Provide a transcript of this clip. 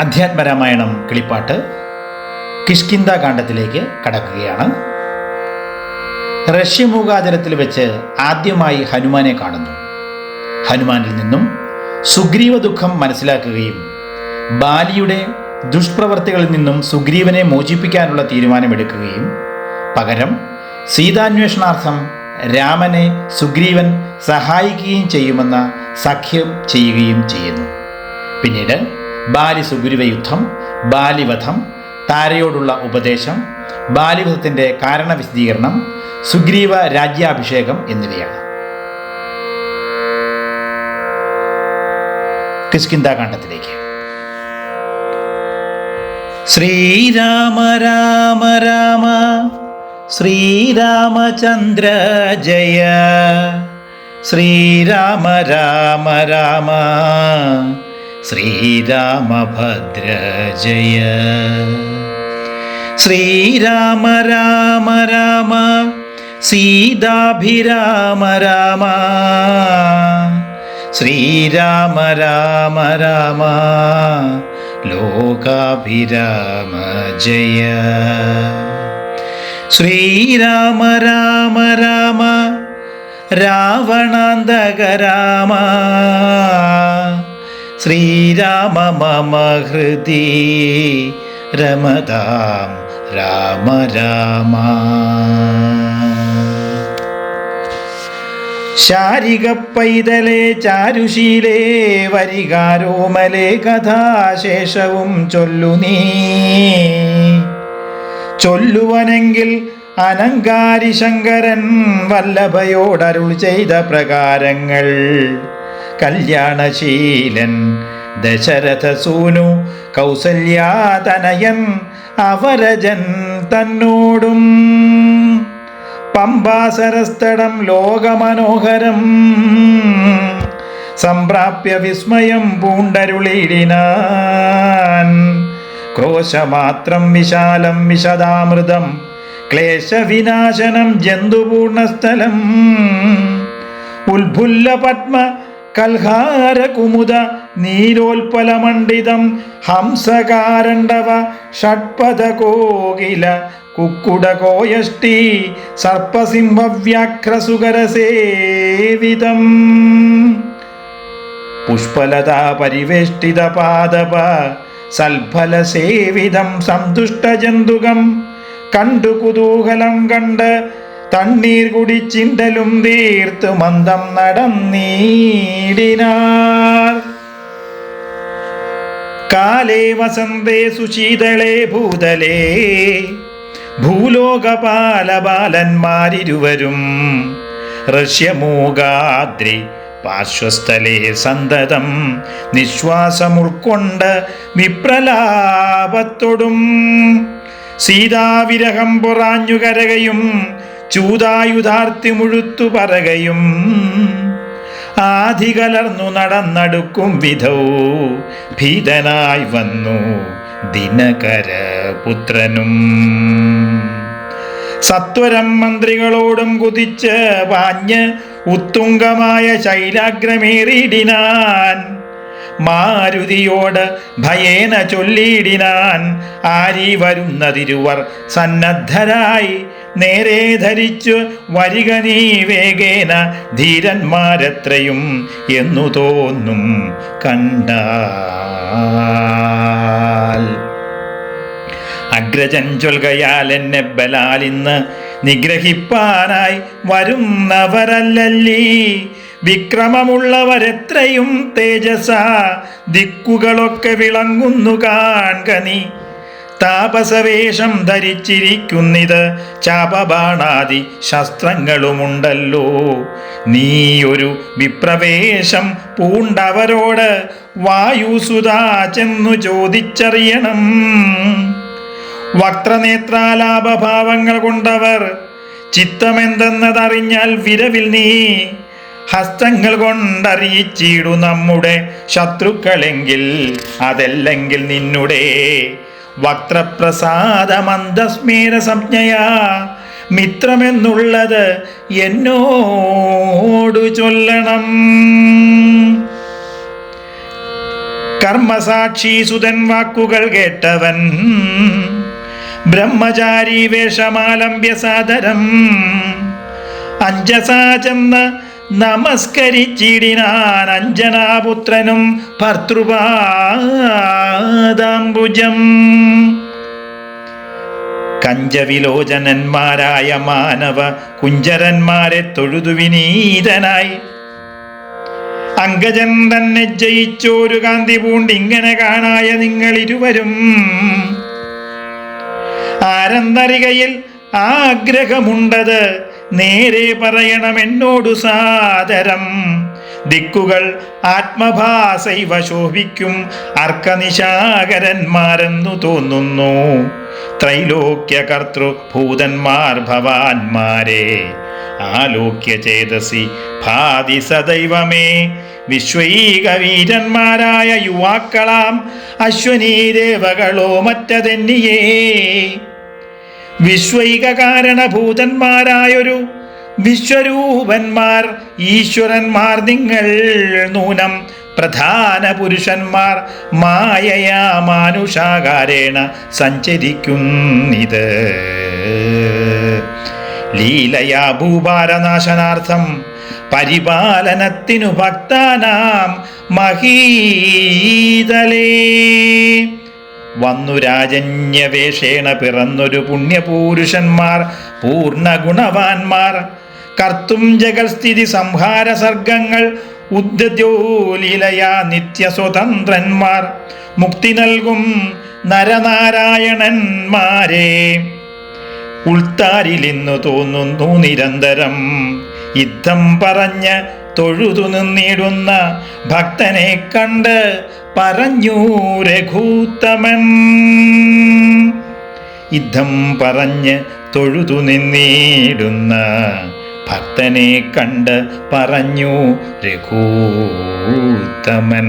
അധ്യാത്മരാമായണം കിളിപ്പാട്ട് കിഷ്കിന്ധാകാന്ഡത്തിലേക്ക് കടക്കുകയാണ്. ഋഷ്യമൂകാചലത്തിൽ വെച്ച് ആദ്യമായി ഹനുമാനെ കാണുന്നു. ഹനുമാനിൽ നിന്നും സുഗ്രീവ ദുഃഖം മനസ്സിലാക്കുകയും ബാലിയുടെ ദുഷ്പ്രവർത്തികളിൽ നിന്നും സുഗ്രീവനെ മോചിപ്പിക്കാനുള്ള തീരുമാനമെടുക്കുകയും പകരം സീതാന്വേഷണാർത്ഥം രാമനെ സുഗ്രീവൻ സഹായിക്കുകയും ചെയ്യുമെന്ന സഖ്യം ചെയ്യുകയും ചെയ്യുന്നു. പിന്നീട് ബാലി സുഗ്രീവ യുദ്ധം, ബാലിവധം, താരയോടുള്ള ഉപദേശം, ബാലിവധത്തിൻ്റെ കാരണവിശദീകരണം, സുഗ്രീവ രാജ്യാഭിഷേകം എന്നിവയാണ്. കിഷ്കിന്ധാകാന്ഡത്തിലേക്ക്. ശ്രീരാമ രാമ രാമ ശ്രീരാമചന്ദ്ര ജയ, ശ്രീരാമ രാമ രാമ ശ്രീരാമഭദ്ര ജയ, ശ്രീരാമ രാമ രാമ സീതാഭിരാമ രാമ, ശ്രീരാമ രാമ രാമ ലോകാഭിരാമ ജയ, ശ്രീരാമ രാമ രാമ രാവണാന്തക രാമ, ശ്രീരാമ മമ ഹൃദി രമതാം രാമ രാമ. ശാരിക പൈതലേ ചാരുശീലേ വരികാരോമലേ കഥാശേഷവും ചൊല്ലു നീ, ചൊല്ലുവനെങ്കിൽ അനങ്കാരി ശങ്കരൻ വല്ലഭയോടരുൾ ചെയ്ത പ്രകാരങ്ങൾ. കല്യാണശീലൻ ദശരഥ സൂനു കൗസല്യാതനയൻ അവരജൻ തന്നോടും പമ്പാസരസ്ഥടം ലോകമനോഹരം സംപ്രാപ്യ വിസ്മയം പൂണ്ടരുളിടിനാൻ. ക്രോശമാത്രം വിശാലം വിശദാമൃതം ക്ലേശവിനാശനം ജന്തുപൂർണസ്ഥലം. ഉത്ഫുല്ല പത്മ കൽഹാര കുമുദ നീരോൽപലമണ്ഡിതം ഹംസകാരണ്ഡവ ഷഡ്പദ കോകില കുക്കുടകോയഷ്ടി സർപ്പസിംഹവ്യാഘ്രസുകരസേവിതം. പുഷ്പലതാ പരിവേഷ്ടിത പാദപ സൽഫലസേവിതം സന്തുഷ്ടജന്തുകം. കണ്ടു കുതൂഹലം കണ്ട് തണ്ണീർ കുടിച്ചിന്തലും തീർത്തു മന്ദം നടന്നീടിനാർ. കാലേ വസന്തേ സുശീതളേ ഭൂതലേ ഭൂലോകപാലബാലന്മാരിരുവരും ഋഷ്യമൂകാദ്രി പാർശ്വസ്ഥലേ സന്തതം നിശ്വാസമുൾക്കൊണ്ട് വിപ്രലാപത്തോടും സീതാവിരഹം പൊറാഞ്ഞു കരകയും ചൂതായുധാർത്തി മുഴുത്തു പറകയും ആധികലർന്നു നടന്നടുക്കും വിധൗ ഭീതനായി വന്നു ദിനകരപുത്രനും. സത്വരം മന്ത്രികളോടും കുതിച്ച് പാഞ്ഞ് ഉത്തുംഗമായ ശൈലാഗ്രമേറിയിടിനാൻ. മാരുതിയോട് ഭയേന ചൊല്ലിയിടിനാൻ, ആരി വരുന്നതിരുവർ സന്നദ്ധരായി നേരെ ധരിച്ചു വരിക നീ വേഗേന ധീരന്മാരത്രയും എന്നു തോന്നും കണ്ടാൽ. അഗ്രജൻ ചൊൽകയാൽ എന്നെ ബലാൽ ഇന്ന് നിഗ്രഹിപ്പാനായി വരുന്നവരല്ലല്ലീ. വിക്രമമുള്ളവരെത്രയും തേജസ ദിക്കുകളൊക്കെ വിളങ്ങുന്നു കാൺക നീ. താപസവേഷം ധരിച്ചിരിക്കുന്നിത് ചാപബാണാദി ശസ്ത്രങ്ങളുമുണ്ടല്ലോ. നീ ഒരു വിപ്രവേശം പൂണ്ടവരോട് വായുസുതാ ചെന്നു ചോദിച്ചറിയണം. വക്രനേത്രാലാഭഭാവങ്ങൾ കൊണ്ടവർ ചിത്തമെന്തെന്നതറിഞ്ഞാൽ വിരവിൽ നീ ഹസ്തങ്ങൾ കൊണ്ടറിയിച്ചിടു നമ്മുടെ ശത്രുക്കളെങ്കിൽ. അതല്ലെങ്കിൽ നിന്നുടെ വക്രപ്രസാദമന്ദസ്മേര സംജ്ഞയാ മിത്രമെന്നുള്ളത് എന്നോടു ചൊല്ലണം. കർമ്മസാക്ഷി സുതൻ വാക്കുകൾ കേട്ടവൻ ബ്രഹ്മചാരി വേഷമാലംബ്യ സാദരം അഞ്ജസാ ചെന്ന് നമസ്കരിച്ചിടിനാൻ അഞ്ജനാപുത്രനും ഭർതൃപാദാംബുജം. കഞ്ചവിലോചനന്മാരായ മാനവ കുഞ്ചരന്മാരെ തൊഴുതു വിനീതനായി അങ്കജൻ തന്നെ ജയിച്ചോരു കാന്തി പൂണ്ടിങ്ങനെ കാണായ നിങ്ങളിരുവരും ആരെന്നറികയിൽ ആഗ്രഹമുണ്ടത് നേരെ പറയണം എന്നോടു സാദരം. ദിക്കുകൾ ആത്മഭാസൈവ ശോഭിക്കും അർക്കനിശാകരന്മാരെന്നു തോന്നുന്നു. ത്രൈലോക്യ കർത്തൃഭൂതന്മാർ ഭവാന്മാരെ ആലോക്യ ചേതസി ഭാതി സദൈവമേ. വിശ്വൈക വീരന്മാരായ യുവാക്കളാം അശ്വനീ ദേവകളോ മറ്റതെന്നിയേ. വിശ്വൈക കാരണഭൂതന്മാരായൊരു വിശ്വരൂപന്മാർ ഈശ്വരന്മാർ നിങ്ങൾ നൂനം പ്രധാന പുരുഷന്മാർ മായയാ മാനുഷാകാരേണ സഞ്ചരിക്കുന്നിത്. ലീലയാ ഭൂഭാരനാശനാർത്ഥം പരിപാലനത്തിനു ഭക്താനാം മഹീതലേ. വന്നു രാജന്യവേഷേണ പിറന്നൊരു പുണ്യപൂരുഷന്മാർ പൂർണ്ണ ഗുണവാന്മാർ കർത്തും ജഗൽസ്ഥിതി സംഹാര സർഗങ്ങൾ ഉദ്ദ്യോലീലയാ നിത്യസ്വതന്ത്രന്മാർ മുക്തി നൽകും നരനാരായണന്മാരെ ഉൾത്താരിലിന്നു തോന്നുന്നു നിരന്തരം. യുദ്ധം പറഞ്ഞ് തൊഴുതു നിന്നിടുന്ന ഭക്തനെ കണ്ട് പറഞ്ഞു രഘൂത്തമൻ. യുദ്ധം പറഞ്ഞ് തൊഴുതു നിന്നിടുന്ന ഭക്തനെ കണ്ട് പറഞ്ഞു രഘൂത്തമൻ.